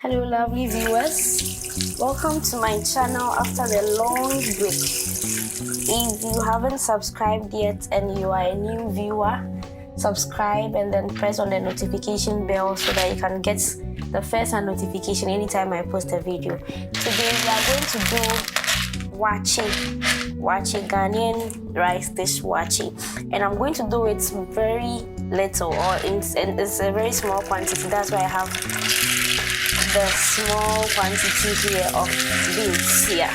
Hello lovely viewers, welcome to my channel after the long break. If you haven't subscribed yet and you are a new viewer, subscribe and then press on the notification bell so that you can get the first notification anytime I post a video. Today we are going to do waakye Ghanaian rice dish waakye, and I'm going to do it very little, and it's a very small quantity. That's why I have the small quantity here of beans here.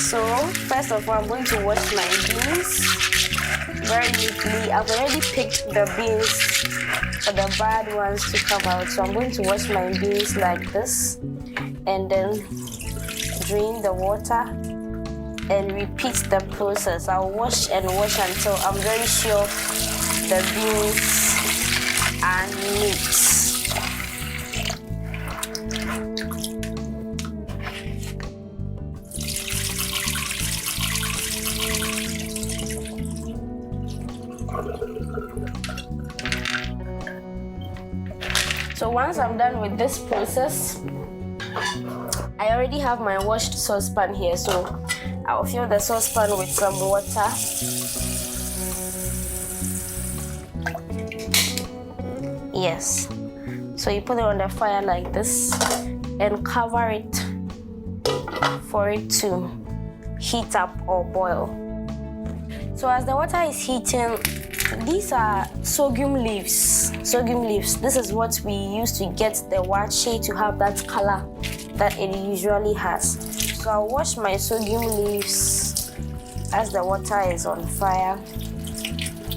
So first of all, I'm going to wash my beans very neatly. I've already picked the beans for the bad ones to come out, so I'm going to wash my beans like this and then drain the water and repeat the process. I'll wash and wash until I'm very sure the beans are neat. So once I'm done with this process, I already have my washed saucepan here, so I'll fill the saucepan with some water. Yes, so you put it on the fire like this and cover it for it to heat up or boil. So as the water is heating, these are sorghum leaves. This is what we use to get the waakye to have that color that it usually has. So I'll wash my sorghum leaves as the water is on fire.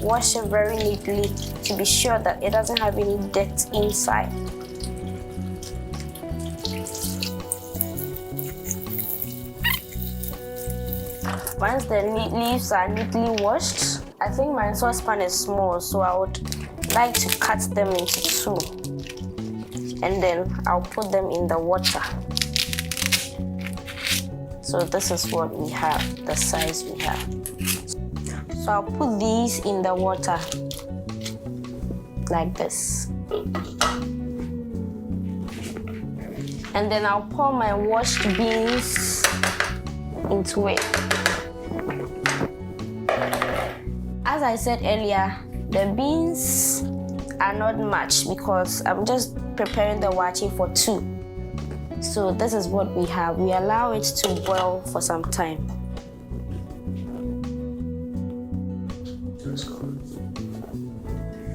Wash it very neatly to be sure that it doesn't have any dirt inside. Once the leaves are neatly washed, I think my saucepan is small, so I would like to cut them into two. And then I'll put them in the water. So this is what we have, the size we have. So I'll put these in the water like this. And then I'll pour my washed beans into it. As I said earlier, the beans are not much because I'm just preparing the waakye for two. So this is what we have. We allow it to boil for some time.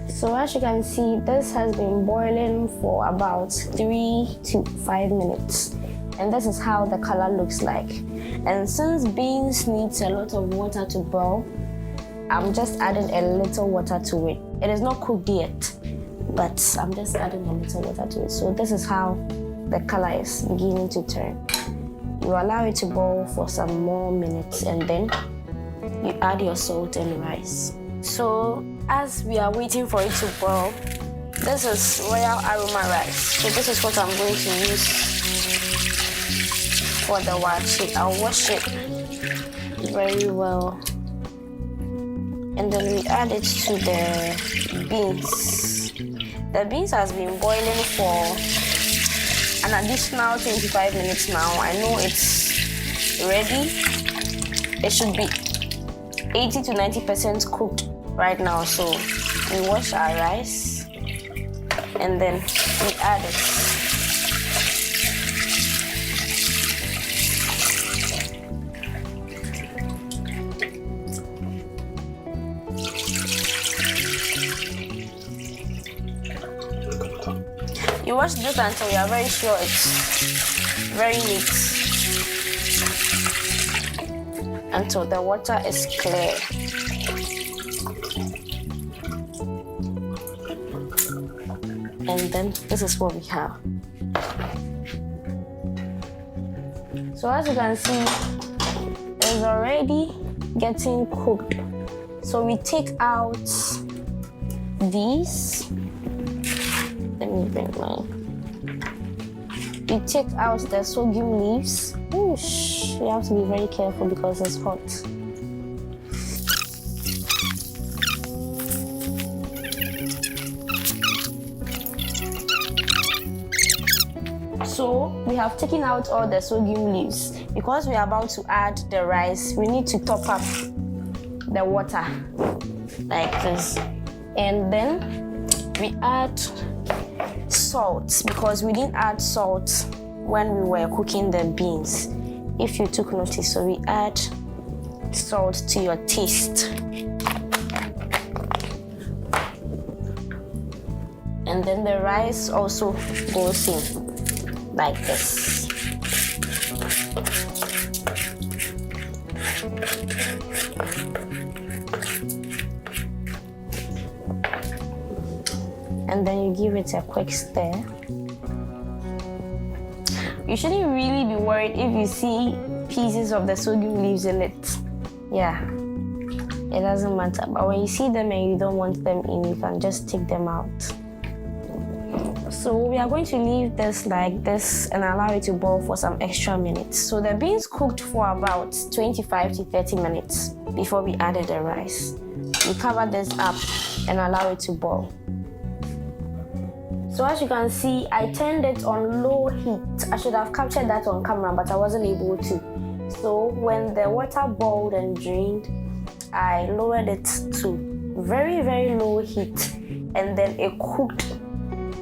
So as you can see, this has been boiling for about 3 to 5 minutes. And this is how the color looks like. And since beans needs a lot of water to boil, I'm just adding a little water to it. It is not cooked yet, but I'm just adding a little water to it. So this is how the color is beginning to turn. You allow it to boil for some more minutes and then you add your salt and rice. So as we are waiting for it to boil, this is royal aroma rice. So this is what I'm going to use for the waakye. I'll wash it very well. And then we add it to the beans. The beans has been boiling for an additional 25 minutes now. I know it's ready. It should be 80 to 90% cooked right now. So we wash our rice and then we add it. You wash this until you are very sure it's very neat, until the water is clear. And then this is what we have. So as you can see, it's already getting cooked. So we take out these. Let me bring mine. You take out the sorghum leaves. Oosh, you have to be very careful because it's hot. So So we have taken out all the sorghum leaves. Because we are about to add the rice, we need to top up the water like this. And then we add salt, because we didn't add salt when we were cooking the beans. If you took notice, so we add salt to your taste. And then the rice also goes in like this. And then you give it a quick stir. You shouldn't really be worried if you see pieces of the sorghum leaves in it. Yeah, it doesn't matter. But when you see them and you don't want them in, you can just take them out. So we are going to leave this like this and allow it to boil for some extra minutes. So the beans cooked for about 25 to 30 minutes before we added the rice. We cover this up and allow it to boil. So as you can see, I turned it on low heat. I should have captured that on camera, but I wasn't able to. So when the water boiled and drained, I lowered it to very, very low heat, and then it cooked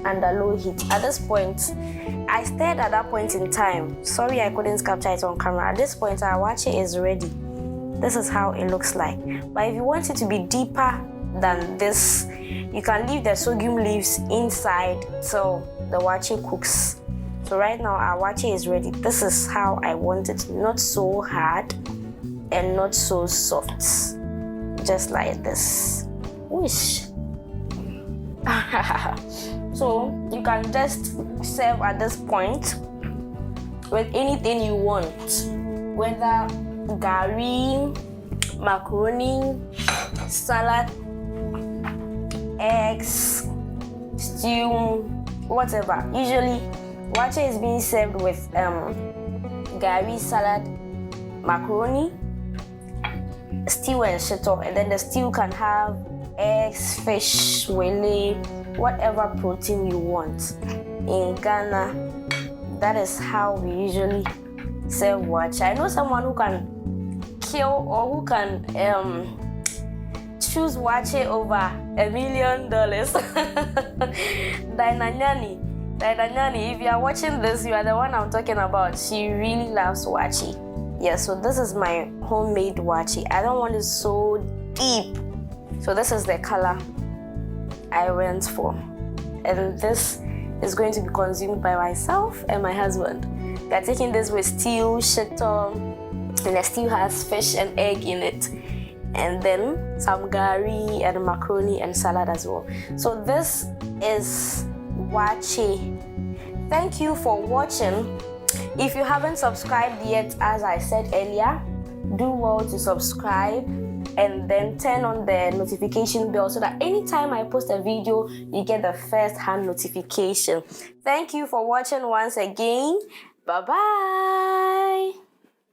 under low heat. At this point, I stirred at that point in time. Sorry I couldn't capture it on camera. At this point, our waakye is ready. This is how it looks like. But if you want it to be deeper than this, you can leave the sorghum leaves inside till the waakye cooks. So right now our waakye is ready. This is how I want it, not so hard and not so soft. Just like this. Whoosh. So you can just serve at this point with anything you want, whether gari, macaroni, salad, eggs, stew, whatever. Usually waakye is being served with gari, salad, macaroni, stew and shito, and then the stew can have eggs, fish, wele, whatever protein you want. In Ghana, that is how we usually serve waakye. I know someone who can kill or who can choose waakye over $1 million. Dainanyani, if you are watching this, you are the one I'm talking about. She really loves waakye. Yeah, so this is my homemade waakye. I don't want it so deep. So this is the color I went for. And this is going to be consumed by myself and my husband. We are taking this with stew, shito, and the stew has fish and egg in it. And then some gari and macaroni and salad as well. So this is waakye. Thank you for watching. If you haven't subscribed yet, as I said earlier, do well to subscribe and then turn on the notification bell so that anytime I post a video, you get the first-hand notification. Thank you for watching once again. Bye-bye.